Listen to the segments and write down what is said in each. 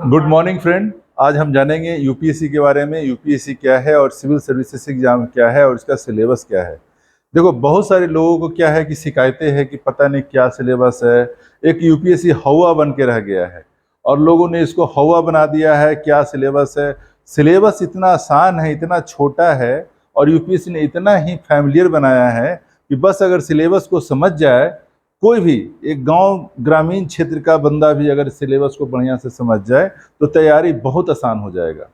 Good morning friend. आज हम जानेंगे यूपीएससी के बारे में। यूपीएससी क्या है और सिविल सर्विसेज एग्जाम क्या है और इसका सिलेबस क्या है। देखो, बहुत सारे लोगों को क्या है कि शिकायतें हैं कि पता नहीं क्या सिलेबस है। एक यूपीएससी हवा बन के रह गया है और लोगों ने इसको हवा बना दिया है। क्या सिलेबस है? सिलेबस इतना आसान है, इतना छोटा है और यूपीएससी ने इतना ही फैमिलियर बनाया है कि बस अगर सिलेबस को समझ जाए, कोई भी एक गांव ग्रामीण क्षेत्र का बंदा भी अगर सिलेबस को बढ़िया से समझ जाए तो तैयारी बहुत आसान हो जाएगा।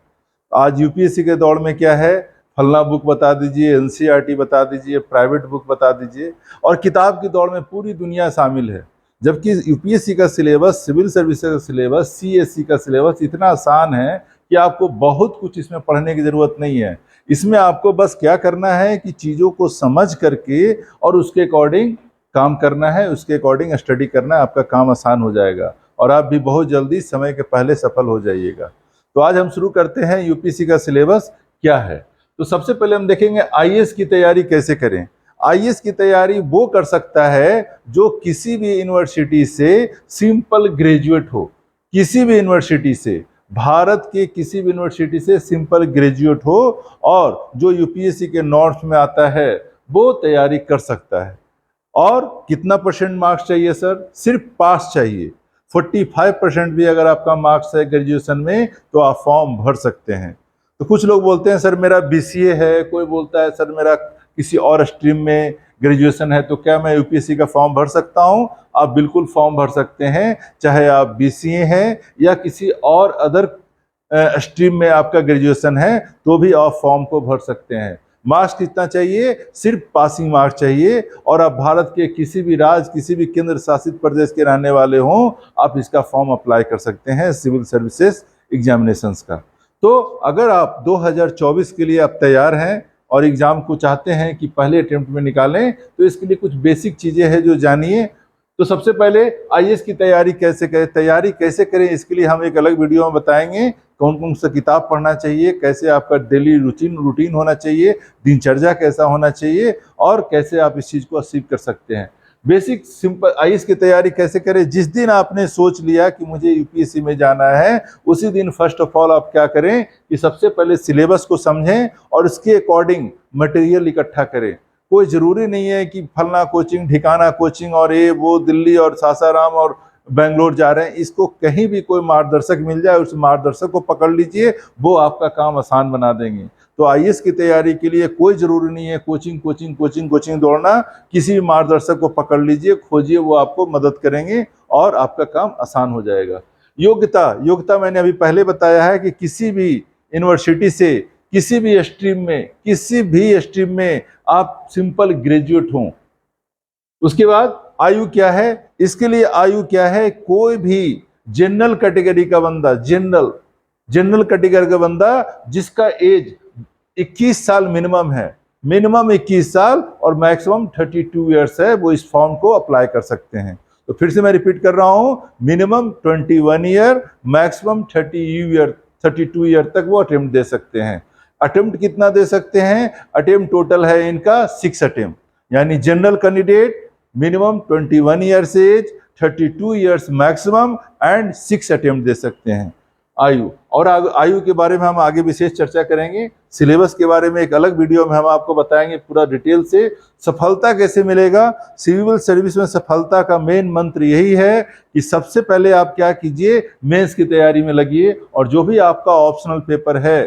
आज यूपीएससी के दौर में क्या है, फलना बुक बता दीजिए, एनसीईआरटी बता दीजिए, प्राइवेट बुक बता दीजिए और किताब की दौड़ में पूरी दुनिया शामिल है। जबकि यूपीएससी का सिलेबस, सिविल सर्विसेज का सिलेबस, सीएससी का सिलेबस इतना आसान है कि आपको बहुत कुछ इसमें पढ़ने की ज़रूरत नहीं है। इसमें आपको बस क्या करना है कि चीज़ों को समझ करके और उसके अकॉर्डिंग काम करना है, उसके अकॉर्डिंग स्टडी करना है। आपका काम आसान हो जाएगा और आप भी बहुत जल्दी समय के पहले सफल हो जाइएगा। तो आज हम शुरू करते हैं यूपीएससी का सिलेबस क्या है। तो सबसे पहले हम देखेंगे आईएएस की तैयारी कैसे करें। आईएएस की तैयारी वो कर सकता है जो किसी भी यूनिवर्सिटी से सिंपल ग्रेजुएट हो। किसी भी यूनिवर्सिटी से, भारत के किसी भी यूनिवर्सिटी से सिंपल ग्रेजुएट हो और जो यूपीएससी के नॉर्म्स में आता है वो तैयारी कर सकता है। और कितना परसेंट मार्क्स चाहिए सर? सिर्फ पास चाहिए। 45% भी अगर आपका मार्क्स है ग्रेजुएशन में तो आप फॉर्म भर सकते हैं। तो कुछ लोग बोलते हैं सर मेरा बीसीए है, कोई बोलता है सर मेरा किसी और स्ट्रीम में ग्रेजुएशन है, तो क्या मैं यूपीएससी का फॉर्म भर सकता हूं? आप बिल्कुल फॉर्म भर सकते हैं, चाहे आप बीसीए हैं या किसी और अदर स्ट्रीम में आपका ग्रेजुएशन है तो भी आप फॉर्म को भर सकते हैं। मार्क्स कितना चाहिए? सिर्फ पासिंग मार्क्स चाहिए और आप भारत के किसी भी राज्य, किसी भी केंद्र शासित प्रदेश के रहने वाले हों, आप इसका फॉर्म अप्लाई कर सकते हैं सिविल सर्विसेज एग्जामिनेशंस का। तो अगर आप 2024 के लिए आप तैयार हैं और एग्जाम को चाहते हैं कि पहले अटेम्प्ट में निकालें, तो इसके लिए कुछ बेसिक चीज़ें हैं जो जानिए। तो सबसे पहले आईएएस की तैयारी कैसे करें, इसके लिए हम एक अलग वीडियो में बताएंगे कौन कौन सा किताब पढ़ना चाहिए, कैसे आपका डेली रूटीन होना चाहिए, दिनचर्या कैसा होना चाहिए और कैसे आप इस चीज़ को अचीव कर सकते हैं। बेसिक सिंपल आईएएस की तैयारी कैसे करें? जिस दिन आपने सोच लिया कि मुझे यूपीएससी में जाना है, उसी दिन फर्स्ट ऑफ ऑल आप क्या करें कि सबसे पहले सिलेबस को समझें और उसके अकॉर्डिंग मटेरियल इकट्ठा करें। कोई ज़रूरी नहीं है कि फलना कोचिंग, ठिकाना कोचिंग और ये वो दिल्ली और सासाराम और बेंगलोर जा रहे हैं। इसको कहीं भी कोई मार्गदर्शक मिल जाए, उस मार्गदर्शक को पकड़ लीजिए, वो आपका काम आसान बना देंगे। तो आईएएस की तैयारी के लिए कोई ज़रूरी नहीं है कोचिंग दौड़ना। किसी भी मार्गदर्शक को पकड़ लीजिए, खोजिए, वो आपको मदद करेंगे और आपका काम आसान हो जाएगा। योग्यता मैंने अभी पहले बताया है कि किसी भी यूनिवर्सिटी से किसी भी स्ट्रीम में आप सिंपल ग्रेजुएट हों। उसके बाद आयु क्या है? इसके लिए आयु क्या है? कोई भी जनरल कैटेगरी का बंदा, जनरल कैटेगरी का बंदा जिसका एज 21 साल मिनिमम 21 साल और मैक्सिमम 32 इयर्स है, वो इस फॉर्म को अप्लाई कर सकते हैं। तो फिर से मैं रिपीट कर रहा हूं, मिनिमम 21 ईयर, मैक्सिमम 32 ईयर तक वो अटेम्प्ट दे सकते हैं। अटेम्प्ट कितना दे सकते हैं? अटेम्प्ट टोटल है इनका 6 अटेम्प्ट। यानी general candidate minimum 21 years age, 32 years maximum and 6 attempt दे सकते हैं। आयु के बारे में हम आगे विशेष चर्चा करेंगे। सिलेबस के बारे में एक अलग वीडियो में हम आपको बताएंगे पूरा डिटेल से। सफलता कैसे मिलेगा? सिविल सर्विस में सफलता का मेन मंत्र यही है कि सबसे पहले आप क्या कीजिए, मेंस की तैयारी में लगिए और जो भी आपका ऑप्शनल पेपर है,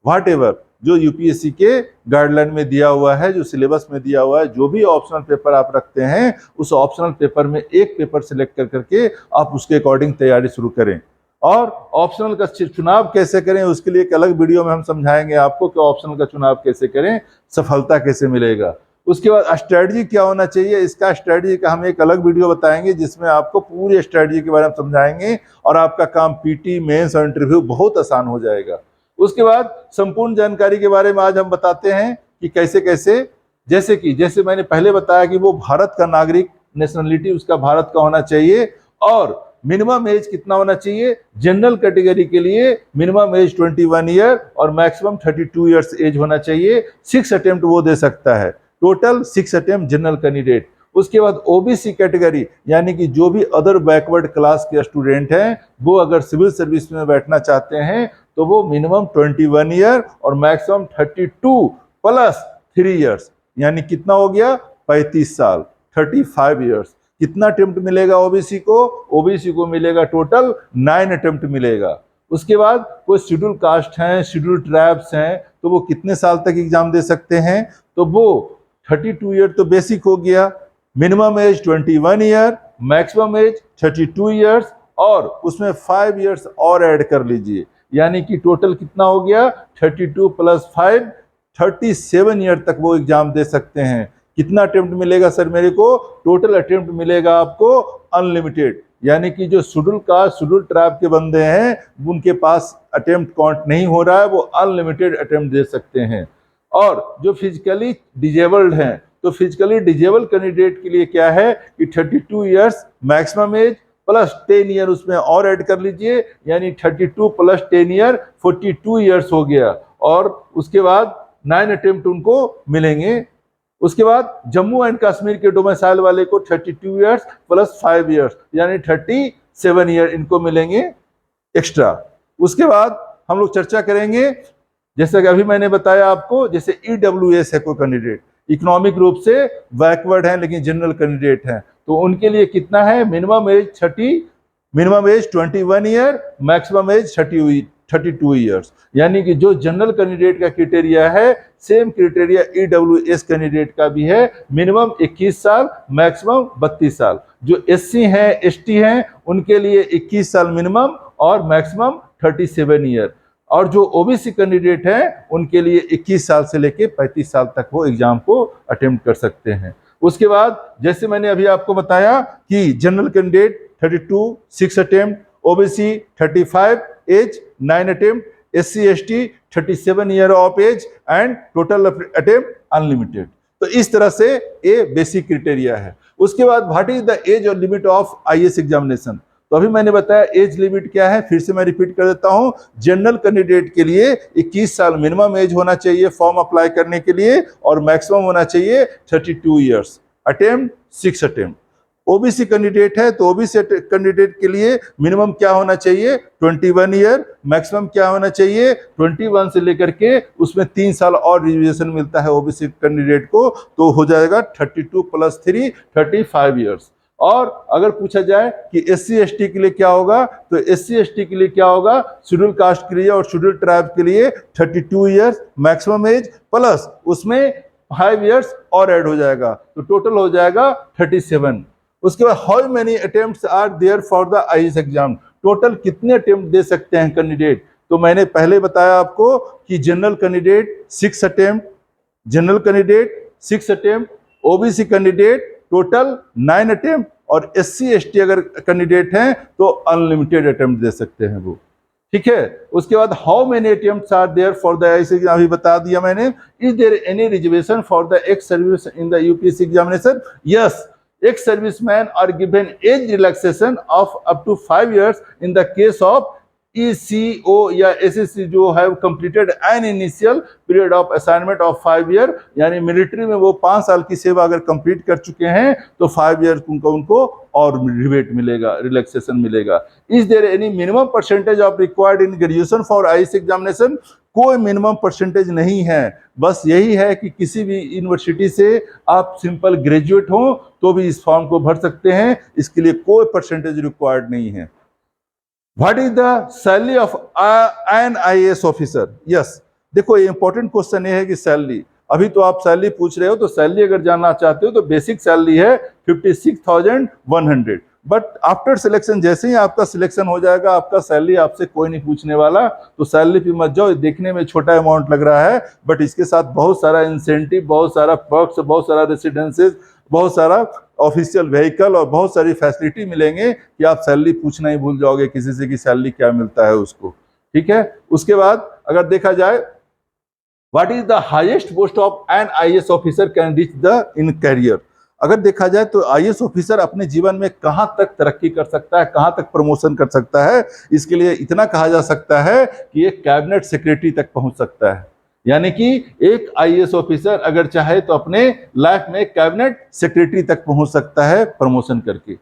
व्हाटएवर जो यूपीएससी के गाइडलाइन में दिया हुआ है, जो सिलेबस में दिया हुआ है, जो भी ऑप्शनल पेपर आप रखते हैं, उस ऑप्शनल पेपर में एक पेपर सिलेक्ट करके आप उसके अकॉर्डिंग तैयारी शुरू करें। और ऑप्शनल का चुनाव कैसे करें, उसके लिए एक अलग वीडियो में हम समझाएंगे आपको कि ऑप्शनल का चुनाव कैसे करें, सफलता कैसे मिलेगा। उसके बाद स्ट्रेटजी क्या होना चाहिए, इसका स्ट्रेटजी का हम एक अलग वीडियो बताएंगे जिसमें आपको पूरी स्ट्रेटजी के बारे में समझाएंगे और आपका काम पीटी, मेंस और इंटरव्यू बहुत आसान हो जाएगा। उसके बाद संपूर्ण जानकारी के बारे में आज हम बताते हैं कि कैसे जैसे मैंने पहले बताया कि वो भारत का नागरिक, नेशनलिटी उसका भारत का होना चाहिए और मिनिमम एज कितना होना चाहिए? जनरल कैटेगरी के लिए मिनिमम एज 21 ईयर और मैक्सिमम 32 ईयर्स एज होना चाहिए। 6 अटेम्प्ट वो दे सकता है, टोटल 6 अटेम्प्ट जनरल कैंडिडेट। उसके बाद ओबीसी कैटेगरी यानी कि जो भी अदर बैकवर्ड क्लास के स्टूडेंट हैं वो अगर सिविल सर्विस में बैठना चाहते हैं तो वो मिनिमम 21 ईयर और मैक्सिमम 32 प्लस 3 ईयर्स यानी कितना हो गया 35 साल 35 ईयर्स। कितना अटेम्प्ट मिलेगा ओबीसी को? ओबीसी को मिलेगा टोटल 9 अटेम्प्ट मिलेगा। उसके बाद कोई शेड्यूल कास्ट हैं, शेड्यूल ट्राइब्स हैं, तो वो कितने साल तक एग्जाम दे सकते हैं? तो वो 32 ईयर तो बेसिक हो गया, minimum age 21 year, maximum age 32 years और उसमें 5 ईयर्स और ऐड कर लीजिए यानी कि टोटल कितना हो गया 32 प्लस 5 37 ईयर तक वो एग्जाम दे सकते हैं। कितना अटेम्प्ट मिलेगा सर मेरे को? टोटल अटेम्प्ट मिलेगा आपको अनलिमिटेड यानी कि जो शेड्यूल कास्ट शेड्यूल ट्राइब के बंदे हैं उनके पास अटेम्प्ट काउंट नहीं हो रहा है, वो अनलिमिटेड अटेम्प्ट दे सकते हैं। और जो फिजिकली डिजेबल्ड हैं तो फिजिकली डिजेबल कैंडिडेट के लिए क्या है कि 32 years maximum age plus 10 year उसमें और ऐड कर लीजिए यानी 32 प्लस 10 ईयर 42 ईयर्स हो गया और उसके बाद 9 अटेम्प्ट उनको मिलेंगे। उसके बाद जम्मू एंड कश्मीर के डोमिसाइल वाले को 32 ईयर्स प्लस 5 ईयर्स यानी 37 ईयर इनको मिलेंगे एक्स्ट्रा। उसके बाद हम लोग चर्चा करेंगे जैसे कि अभी मैंने बताया आपको, जैसे ईडब्ल्यूएस है कोई कैंडिडेट इकोनॉमिक रूप से बैकवर्ड है लेकिन जनरल कैंडिडेट हैं तो उनके लिए कितना है? Minimum age 21 year, maximum age 32 years यानी कि जो जनरल कैंडिडेट का क्राइटेरिया है सेम क्राइटेरिया ईडब्ल्यूएस कैंडिडेट का भी है, मिनिमम 21 साल मैक्सिमम 32 साल। जो एससी हैं एसटी हैं उनके लिए 21 साल मिनिमम और मैक्सिमम 37 ईयर और जो ओबीसी कैंडिडेट हैं उनके लिए 21 साल से लेके 35 साल तक वो एग्जाम को अटेम्प्ट कर सकते हैं। उसके बाद जैसे मैंने अभी आपको बताया कि general candidate 32 6 attempt, OBC 35 age 9 attempt, SC ST 37 year of age and total attempt unlimited. तो इस तरह से ये बेसिक क्राइटेरिया है। उसके बाद व्हाट इज द एज और लिमिट ऑफ आईएएस एग्जामिनेशन? तो अभी मैंने बताया एज लिमिट क्या है, फिर से मैं रिपीट कर देता हूं। जनरल कैंडिडेट के लिए 21 साल मिनिमम एज होना चाहिए फॉर्म अप्लाई करने के लिए और मैक्सिमम होना चाहिए 32 years, attempt 6 attempt. OBC candidate है तो ओबीसी कैंडिडेट के लिए मिनिमम क्या होना चाहिए 21 ईयर, मैक्सिमम क्या होना चाहिए 21 से लेकर के उसमें 3 साल और रिजर्वेशन मिलता है ओबीसी कैंडिडेट को तो हो जाएगा 32 प्लस 3 35 ईयर्स। और अगर पूछा जाए कि एससी एसटी के लिए क्या होगा तो एससी एसटी के लिए क्या होगा शेड्यूल कास्ट के लिए और शेड्यूल ट्राइब के लिए 32 ईयर्स मैक्सिमम एज प्लस उसमें 5 ईयर्स और ऐड हो जाएगा तो टोटल हो जाएगा 37। उसके बाद how many attempts are there for the IAS exam? Total कितने अटेम्प्ट दे सकते हैं कैंडिडेट? तो मैंने पहले बताया आपको कि general candidate 6 attempt, general candidate 6 attempt, OBC candidate total 9 attempt और एससी एसटी अगर कैंडिडेट हैं तो अनलिमिटेड अटेम्प्ट दे सकते हैं वो, ठीक है। उसके बाद how many attempts are there for the IAS exam अभी बता दिया मैंने। Is there any reservation for the ex service in the UPSC examination? Yes, ex servicemen are given age relaxation of up to 5 years in the case of ECO या SSC जो have completed an initial period of assignment of 5 year यानी military में वो 5 साल की सेवा अगर complete कर चुके हैं तो 5 ईयर उनको और रिबेट मिलेगा, रिलैक्सेशन मिलेगा। Is there any minimum percentage of required in graduation for IAS examination? कोई मिनिमम परसेंटेज नहीं है, बस यही है कि किसी भी यूनिवर्सिटी से आप सिंपल ग्रेजुएट हो तो भी इस फॉर्म को भर सकते हैं, इसके लिए कोई परसेंटेज रिक्वायर्ड नहीं है। What is the salary of an IAS officer? Yes, देखो ये इंपॉर्टेंट क्वेश्चन ये है कि सैलरी, अभी तो आप सैलरी पूछ रहे हो तो सैलरी अगर जानना चाहते हो तो बेसिक सैलरी है 56,100 बट आफ्टर सिलेक्शन जैसे ही आपका सिलेक्शन हो जाएगा आपका सैलरी आपसे कोई नहीं पूछने वाला, तो सैलरी पे मत जाओ। देखने में छोटा अमाउंट लग रहा है बट इसके साथ बहुत सारा इंसेंटिव, बहुत सारा पर्क्स, बहुत सारा रेसिडेंसेज, बहुत सारा ऑफिशियल व्हीकल और बहुत सारी फैसिलिटी मिलेंगे कि आप सैलरी पूछना ही भूल जाओगे किसी से कि सैलरी क्या मिलता है उसको, ठीक है। उसके बाद अगर देखा जाए what is the highest post of an IAS officer can reach the in career? अगर देखा जाए तो आईएएस ऑफिसर अपने जीवन में कहां तक तरक्की कर सकता है, कहां तक प्रमोशन कर सकता है, इसके लिए इतना कहा जा सकता है कि एक कैबिनेट सेक्रेटरी तक पहुंच सकता है। यानी कि एक आईएएस ऑफिसर अगर चाहे तो अपने लाइफ में कैबिनेट सेक्रेटरी तक पहुंच सकता है प्रमोशन करके।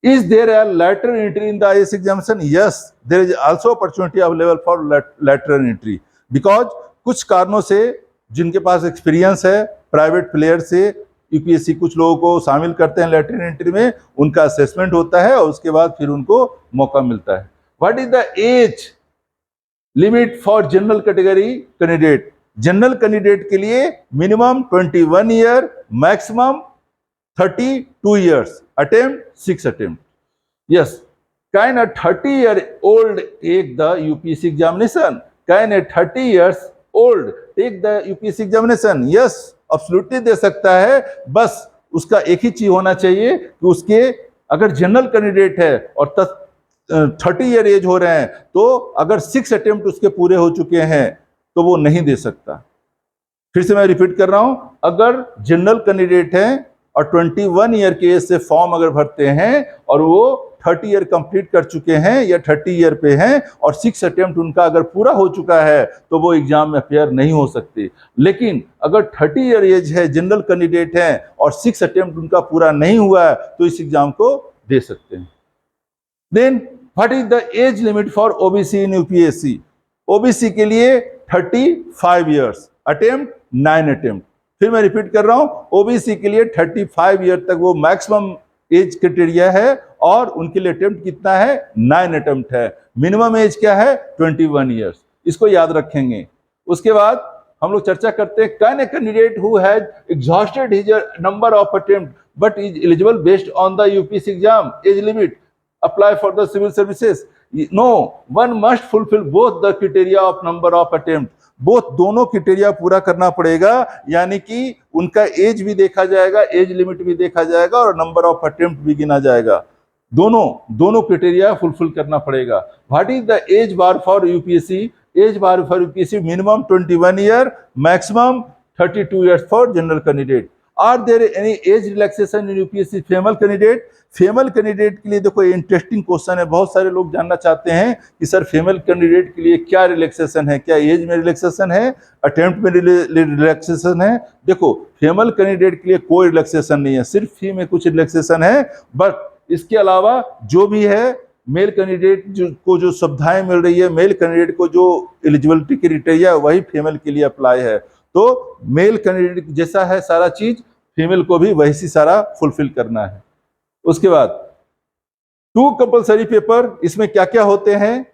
Is there a lateral entry in the IAS examination? Yes, there is also opportunity available for lateral entry because कुछ कारणों से जिनके पास एक्सपीरियंस है प्राइवेट प्लेयर से यूपीएससी कुछ लोगों को शामिल करते हैं लैटरल एंट्री में, उनका असेसमेंट होता है और उसके बाद फिर उनको मौका मिलता है। What is the age limit for general category candidate? General candidate के लिए minimum 21 year, maximum 32 years, attempt 6 attempt. Yes, can a 30-year-old take the UPSC examination? Can a 30 years old take the UPSC examination? Yes, absolutely दे सकता है। बस उसका एक ही चीज होना चाहिए कि उसके अगर जनरल कैंडिडेट है और 30 ईयर एज हो रहे हैं तो अगर 6 अटेम्प्ट उसके पूरे हो चुके हैं तो वो नहीं दे सकता। फिर से मैं रिपीट कर रहा हूं, अगर जनरल कैंडिडेट है और 21 ईयर के एज से फॉर्म अगर भरते हैं और वो 30 ईयर कंप्लीट कर चुके हैं या 30 ईयर पे हैं और 6 अटेम्प्ट उनका अगर पूरा हो चुका है तो वो एग्जाम में अपेयर नहीं हो सकते। लेकिन अगर 30 ईयर एज है, जनरल कैंडिडेट हैं और 6 अटेम्प्ट उनका पूरा नहीं हुआ है तो इस एग्जाम को दे सकते हैं। Then what is the age limit for OBC in UPSC? OBC के लिए 35 ईयर्स, अटेम्प्ट 9 अटेम्प्ट। फिर मैं रिपीट कर रहा हूं, ओबीसी के लिए 35 ईयर तक वो मैक्सिमम एज क्राइटेरिया है और उनके लिए अटेम्प्ट कितना है? 9 अटेम्प्ट है। मिनिमम एज क्या है? 21 ईयर्स। इसको याद रखेंगे। उसके बाद हम लोग चर्चा करते हैं, can a candidate who has exhausted his number of attempt but is eligible based on the UPSC exam age limit apply for the civil services? No, one must fulfill both the criteria of number of attempt. Both दोनों criteria पूरा करना पड़ेगा, यानी कि उनका as भी देखा जाएगा, एज लिमिट भी देखा जाएगा और नंबर ऑफ अटेम्प्ट भी गिना जाएगा। दोनों क्राइटेरिया फुलफिल करना पड़ेगा। What is the age bar for UPSC? Age bar for UPSC minimum 21 year, maximum 32 years for general candidate. Are there any age relaxation in UPSC female candidate? Female candidate के लिए देखो interesting question है। बहुत सारे लोग जानना चाहते हैं कि सर फीमेल कैंडिडेट के लिए क्या रिलैक्सेशन है, क्या एज में रिलैक्सेशन है, अटेम्प्ट में रिलैक्सेशन है? देखो फीमेल कैंडिडेट के लिए कोई रिलैक्सेशन नहीं है, सिर्फ फी में कुछ रिलैक्सेशन है, बट इसके अलावा जो भी है मेल कैंडिडेट को जो सुविधाएं मिल रही है, मेल कैंडिडेट को जो एलिजिबिलिटी क्राइटेरिया वही फीमेल के लिए अप्लाई है। तो मेल कैंडिडेट जैसा है सारा चीज, फीमेल को भी वैसी सारा फुलफिल करना है। उसके बाद 2 कंपलसरी पेपर, इसमें क्या क्या होते हैं?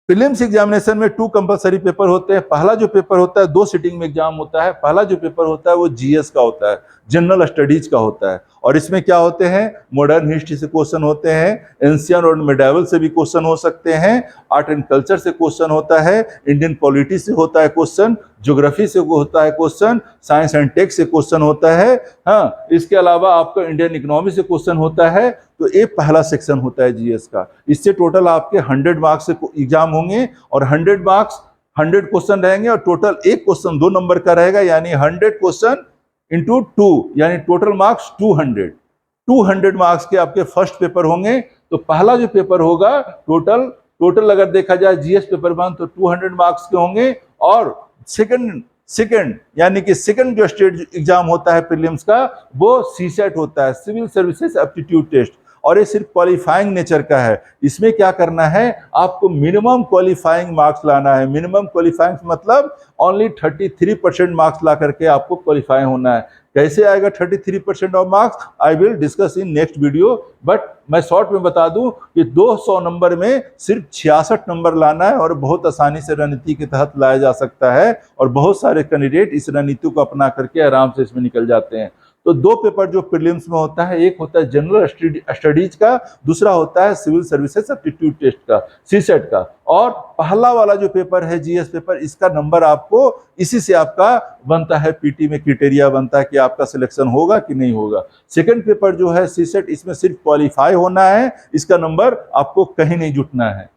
प्रीलिम्स एग्जामिनेशन में 2 कंपलसरी पेपर होते हैं। पहला जो पेपर होता है 2 सिटिंग में एग्जाम होता है। पहला जो पेपर होता है वो जीएस का होता है, जनरल स्टडीज का होता है, और इसमें क्या होते हैं? मॉडर्न हिस्ट्री से क्वेश्चन होते हैं, एंशियंट और मिडाइवल से भी क्वेश्चन हो सकते हैं, आर्ट एंड कल्चर से क्वेश्चन होता है, इंडियन पॉलिटी से होता है क्वेश्चन, ज्योग्राफी से होता है क्वेश्चन, साइंस एंड टेक से क्वेश्चन होता है। हाँ, इसके अलावा आपका इंडियन इकोनॉमी से क्वेश्चन होता है। तो ये पहला सेक्शन होता है जीएस का। इससे टोटल आपके 100 मार्क्स से एग्जाम होंगे और 100 मार्क्स 100 क्वेश्चन रहेंगे और टोटल एक क्वेश्चन 2 नंबर का रहेगा, यानी 100 क्वेश्चन इंटू 2, यानी टोटल मार्क्स 200 मार्क्स के आपके फर्स्ट पेपर होंगे। तो पहला जो पेपर होगा टोटल अगर देखा जाए जीएस पेपर 1 तो 200 मार्क्स के होंगे, और सेकंड यानी कि सेकंड जो स्टेट एग्जाम होता है प्रीलिम्स का वो सीसेट होता है, सिविल सर्विसेज एप्टीट्यूड टेस्ट, और ये सिर्फ क्वालिफाइंग नेचर का है। इसमें क्या करना है? आपको मिनिमम क्वालिफाइंग मार्क्स लाना है। मिनिमम क्वालिफाइंग मतलब ओनली 33% मार्क्स ला करके आपको क्वालिफाई होना है। कैसे आएगा 33% of marks? I will discuss in next video, but मैं शॉर्ट में बता दूं कि 200 नंबर में सिर्फ 66 नंबर लाना है और बहुत आसानी से रणनीति के तहत लाया जा सकता है, और बहुत सारे कैंडिडेट इस रणनीति को अपना करके आराम से इसमें निकल जाते हैं। तो 2 पेपर जो प्रीलिम्स में होता है, एक होता है जनरल स्टडीज का, दूसरा होता है सिविल सर्विसेज एप्टीट्यूड टेस्ट का, सीसेट का। और पहला वाला जो पेपर है जीएस पेपर, इसका नंबर आपको इसी से आपका बनता है, पीटी में क्राइटेरिया बनता है कि आपका सिलेक्शन होगा कि नहीं होगा। सेकंड पेपर जो है सीसेट, इसमें सिर्फ क्वालिफाई होना है, इसका नंबर आपको कहीं नहीं जुटना है।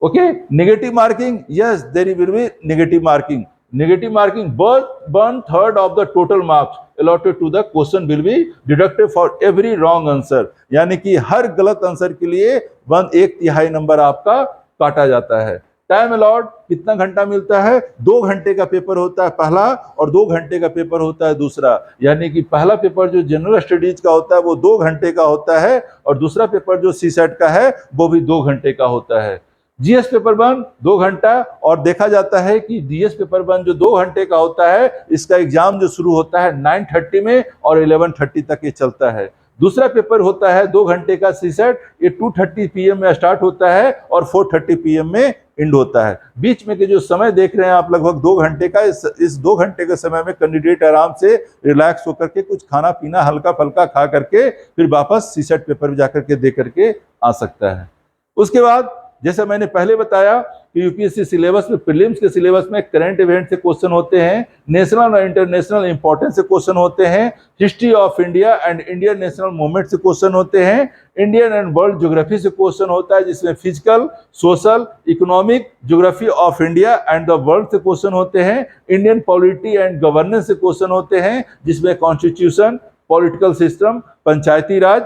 Okay, negative marking, yes there will be negative marking. Negative marking, but 1/3 of the total marks allotted to the question will be deducted for every wrong answer, यानी कि हर गलत आंसर के लिए 1/3 नंबर आपका काटा जाता है। टाइम अलॉट कितना घंटा मिलता है? 2 घंटे का पेपर होता है पहला और 2 घंटे का पेपर होता है दूसरा। यानी कि पहला पेपर जो जनरल स्टडीज का होता है वो 2 घंटे का होता है और दूसरा पेपर जो सीसेट का है वो भी 2 घंटे का होता है। जीएस पेपर 1 2 घंटा, और देखा जाता है कि जीएस पेपर 1 जो 2 घंटे का होता है इसका एग्जाम जो शुरू होता है 9:30 में और 11:30 तक ये चलता है। दूसरा पेपर होता है 2 घंटे का सीसेट, ये 2:30 PM में स्टार्ट होता है और 4:30 PM में एंड होता है। बीच में के जो समय देख रहे हैं आप लगभग 2 घंटे का, इस 2 घंटे के समय में कैंडिडेट आराम से रिलैक्स होकर के कुछ खाना पीना हल्का फल्का खा करके फिर वापस सीसेट पेपर जाकर के दे करके आ सकता है। उसके बाद जैसा मैंने पहले बताया कि यूपीएससी सिलेबस में, प्रीलिम्स के सिलेबस में करंट इवेंट से क्वेश्चन होते हैं, नेशनल और इंटरनेशनल इंपॉर्टेंस से क्वेश्चन होते हैं, history of India and Indian national movement से क्वेश्चन होते हैं, इंडियन एंड वर्ल्ड ज्योग्राफी से क्वेश्चन होता है जिसमें physical, social, economic, geography of India and the world से क्वेश्चन होते हैं, इंडियन पॉलिटी एंड गवर्नेंस से क्वेश्चन होते हैं जिसमें constitution, political system, Panchayati Raj,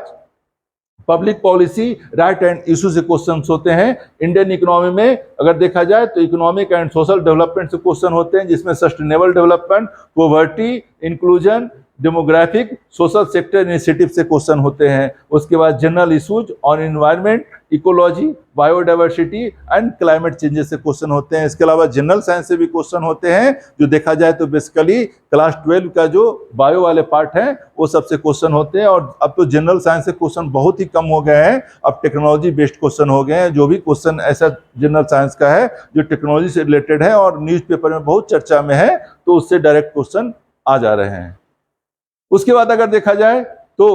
public policy, right and issue से क्वेश्चंस होते हैं। इंडियन इकोनॉमी में अगर देखा जाए तो इकोनॉमिक एंड सोशल डेवलपमेंट से क्वेश्चन होते हैं जिसमें sustainable development, poverty, inclusion, demographic, social sector initiative से क्वेश्चन होते हैं। उसके बाद general issues on environment, ecology, biodiversity and climate changes से क्वेश्चन होते हैं। इसके अलावा जनरल साइंस से भी क्वेश्चन होते हैं, जो देखा जाए तो बेसिकली क्लास 12 का जो बायो वाले पार्ट है वो सबसे क्वेश्चन होते हैं। और अब तो जनरल साइंस से क्वेश्चन बहुत ही कम हो गए हैं, अब टेक्नोलॉजी बेस्ड क्वेश्चन हो गए हैं। जो भी क्वेश्चन ऐसा जनरल साइंस का है जो टेक्नोलॉजी से रिलेटेड है और न्यूज़पेपर में बहुत चर्चा में है तो उससे डायरेक्ट क्वेश्चन आ जा रहे हैं। उसके बाद अगर देखा जाए तो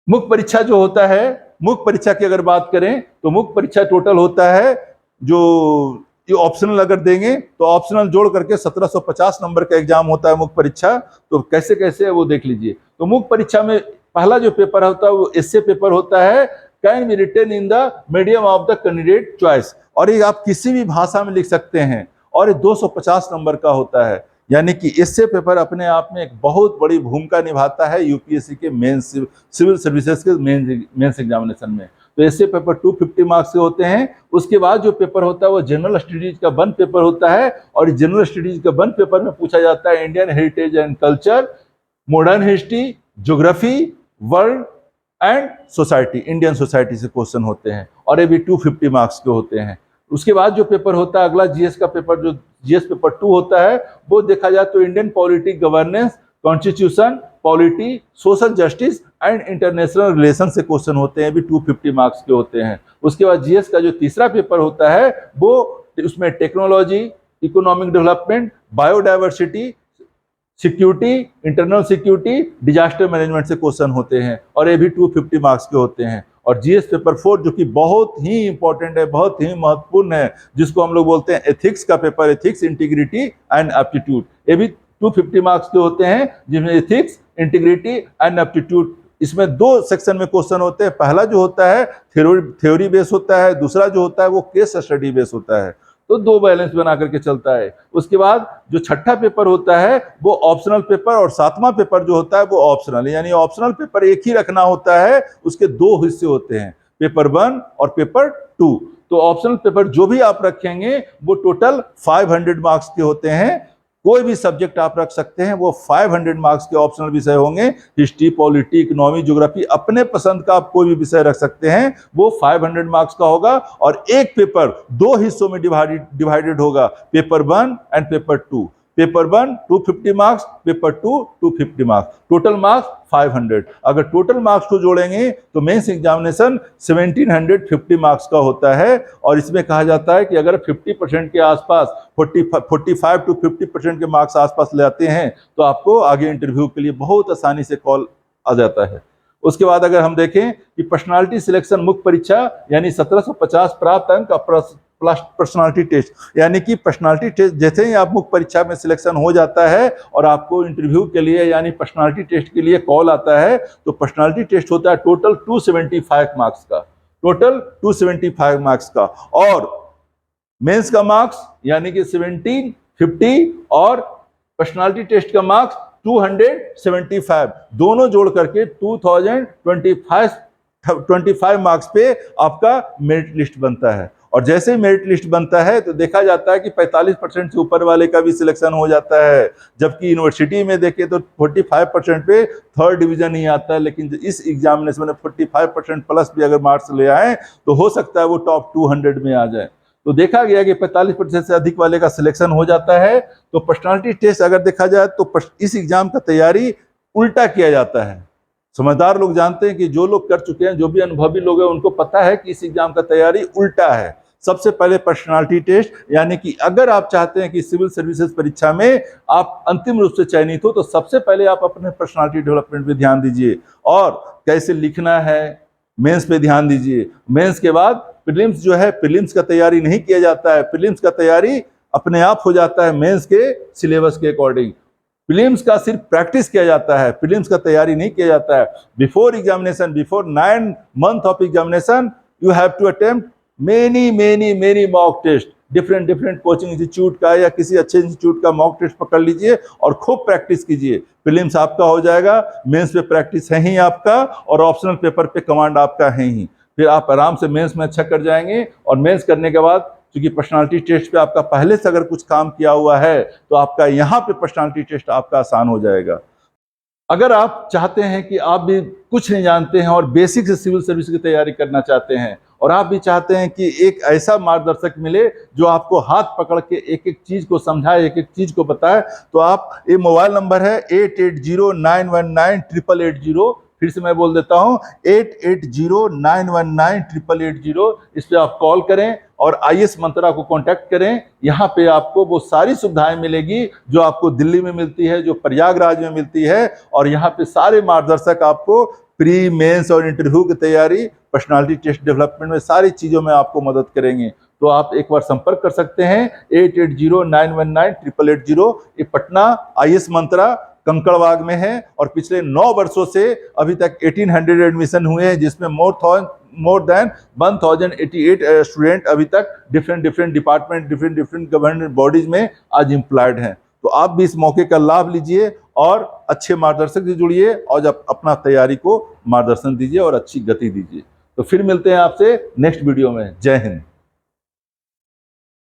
मुख्य परीक्षा जो होता है, मुख्य परीक्षा की अगर बात करें तो मुख्य परीक्षा टोटल होता है, जो ये ऑप्शनल अगर देंगे तो ऑप्शनल जोड़ करके 1750 नंबर का एग्जाम होता है मुख्य परीक्षा। तो कैसे कैसे है वो देख लीजिए। तो मुख्य परीक्षा में पहला जो पेपर होता है वो एस्से पेपर होता है, can be written in the medium of the candidate choice, और ये आप किसी भी भाषा में लिख सकते हैं और ये 250 नंबर का होता है। यानी कि एस्से पेपर अपने आप में एक बहुत बड़ी भूमिका निभाता है यूपीएससी के मेंस सिविल सर्विसेज के मेंस एग्जामिनेशन में। तो एस्से पेपर 250 मार्क्स के होते हैं। उसके बाद जो पेपर होता है वो जनरल स्टडीज का 1 पेपर होता है, और जनरल स्टडीज का 1 पेपर में पूछा जाता है Indian heritage and culture, modern history, geography, world and society, Indian society से क्वेश्चन होते हैं, और ये भी 250 मार्क्स के होते हैं। उसके बाद जो पेपर होता है अगला जीएस का पेपर, जो जीएस पेपर 2 होता है, वो देखा जाए तो Indian polity, governance, constitution, polity, social justice and international relation से क्वेश्चन होते हैं, भी 250 मार्क्स के होते हैं। उसके बाद जीएस का जो तीसरा पेपर होता है वो उसमें technology, economic development, biodiversity, security, internal security, disaster management से क्वेश्चन होते हैं, और ये भी 250 मार्क्स के होते हैं। और जीएस पेपर 4 जो कि बहुत ही इंपॉर्टेंट है, बहुत ही महत्वपूर्ण है, जिसको हम लोग बोलते हैं एथिक्स का paper, ethics, integrity and aptitude, ये भी 250 मार्क्स के होते हैं, जिसमें एथिक्स, इंटीग्रिटी एंड एप्टीट्यूड, इसमें 2 सेक्शन में क्वेश्चन होते हैं। पहला जो होता है थ्योरी बेस होता है, दूसरा जो होता है वो केस स्टडी बेस होता है। तो 2 बैलेंस बना करके चलता है। उसके बाद जो छठा पेपर होता है वो ऑप्शनल पेपर, और 7वां पेपर जो होता है वो ऑप्शनल, यानी ऑप्शनल पेपर एक ही रखना होता है, उसके 2 हिस्से होते हैं, पेपर 1 और पेपर 2। तो ऑप्शनल पेपर जो भी आप रखेंगे वो टोटल 500 मार्क्स के होते हैं। कोई भी सब्जेक्ट आप रख सकते हैं, वो 500 मार्क्स के ऑप्शनल विषय होंगे। हिस्ट्री, पॉलिटी, इकोनॉमी, ज्योग्राफी, अपने पसंद का आप कोई भी विषय रख सकते हैं, वो 500 मार्क्स का होगा। और एक पेपर 2 हिस्सों में डिवाइडेड होगा, paper 1 and paper 2। Paper 1 250 marks, paper 2 250 marks, total marks 500। अगर टोटल मार्क्स को जोड़ेंगे तो मेंस एग्जामिनेशन 1750 मार्क्स का होता है। और इसमें कहा जाता है कि अगर 50% के आसपास 45 to 50% के मार्क्स आसपास ले आते हैं तो आपको आगे इंटरव्यू के लिए बहुत आसानी से कॉल आ जाता है। उसके बाद अगर हम देखें कि पर्सनालिटी सिलेक्शन मुख्य परीक्षा, यानी 1750 प्राप्त अंक का पर्सनालिटी टेस्ट, यानी कि पर्सनालिटी टेस्ट जैसे ही आप मुख्य परीक्षा में सिलेक्शन हो जाता है और आपको इंटरव्यू के लिए यानी पर्सनालिटी टेस्ट के लिए कॉल आता है, तो पर्सनालिटी टेस्ट होता है टोटल 275 मार्क्स का, टोटल 275 मार्क्स का। और मेंस का मार्क्स यानी कि 1750 और पर्सनालिटी टेस्ट का मार्क्स 275, दोनों जोड़ करके 2025 मार्क्स पे आपका मेरिट लिस्ट बनता है। और जैसे ही मेरिट लिस्ट बनता है तो देखा जाता है कि 45% से ऊपर वाले का भी सिलेक्शन हो जाता है, जबकि यूनिवर्सिटी में देखें तो 45% पे थर्ड डिवीजन ही आता है। लेकिन इस एग्जामिनेशन में 45% प्लस भी अगर मार्क्स ले आए तो हो सकता है वो टॉप 200 में आ जाए। तो देखा गया कि 45% से अधिक वाले का सिलेक्शन हो जाता है। तो पर्सनालिटी टेस्ट अगर देखा जाए तो इस एग्जाम का तैयारी उल्टा किया जाता है। समझदार लोग जानते हैं कि जो लोग कर चुके हैं, जो भी अनुभवी लोग हैं, उनको पता है कि इस एग्जाम का तैयारी उल्टा है। सबसे पहले पर्सनालिटी टेस्ट, यानी कि अगर आप चाहते हैं कि सिविल सर्विसेज परीक्षा में आप अंतिम रूप से चयनित हो तो सबसे पहले आप अपने पर्सनालिटी डेवलपमेंट पे ध्यान दीजिए और कैसे लिखना है, मेंस पे ध्यान दीजिए। मेंस के बाद प्रीलिम्स जो है, प्रीलिम्स का तैयारी नहीं किया जाता है, प्रीलिम्स का तैयारी अपने आप हो जाता है मेंस के सिलेबस के अकॉर्डिंग। प्रीलिम्स का सिर्फ प्रैक्टिस किया जाता है, प्रीलिम्स का तैयारी नहीं किया जाता है। Before examination, before 9 month of examination, you have to attempt many mock test. Different coaching institute का या किसी अच्छे इंस्टीट्यूट का मॉक टेस्ट पकड़ लीजिए और खूब प्रैक्टिस कीजिए। प्रीलिम्स आपका हो जाएगा, मेंस पे प्रैक्टिस है ही आपका और ऑप्शनल पेपर पे कमांड आपका है ही। फिर आप आराम से मेंस में अच्छा कर जाएंगे और मेंस करने के बाद क्योंकि पर्सनालिटी टेस्ट पे आपका पहले से अगर कुछ काम किया हुआ है तो आपका यहाँ पे पर्सनालिटी टेस्ट आपका आसान हो जाएगा। अगर आप चाहते हैं कि आप भी कुछ नहीं जानते हैं और बेसिक से सिविल सर्विस की तैयारी करना चाहते हैं और आप भी चाहते हैं कि एक ऐसा मार्गदर्शक मिले जो आपको हाथ पकड़ के एक एक चीज को समझाए, एक एक चीज को बताए, तो आप, ये मोबाइल नंबर है 8809198880। फिर से मैं बोल देता हूं 8809198880। इस पे आप कॉल करें और IAS मंत्रा को कांटेक्ट करें। यहाँ पे आपको वो सारी सुविधाएं मिलेगी जो आपको दिल्ली में मिलती है, जो प्रयागराज में मिलती है। और यहाँ पे सारे मार्गदर्शक आपको प्री, मेंस और इंटरव्यू की तैयारी, पर्सनालिटी टेस्ट डेवलपमेंट में सारी चीजों में आपको मदद करेंगे। तो आप एक बार संपर्क कर सकते हैं 8809198880। ये पटना IAS मंत्रा कंकड़बाग में है और पिछले 9 वर्षों से अभी तक 1800 एडमिशन हुए हैं, जिसमें मोर देन 1088 स्टूडेंट अभी तक different department, different government bodies में आज एम्प्लॉयड हैं। तो आप भी इस मौके का लाभ लीजिए और अच्छे मार्गदर्शक से जुड़िए और जब अपना तैयारी को मार्गदर्शन दीजिए और अच्छी गति दीजिए। तो फिर मिलते हैं आपसे नेक्स्ट वीडियो में। जय हिंद।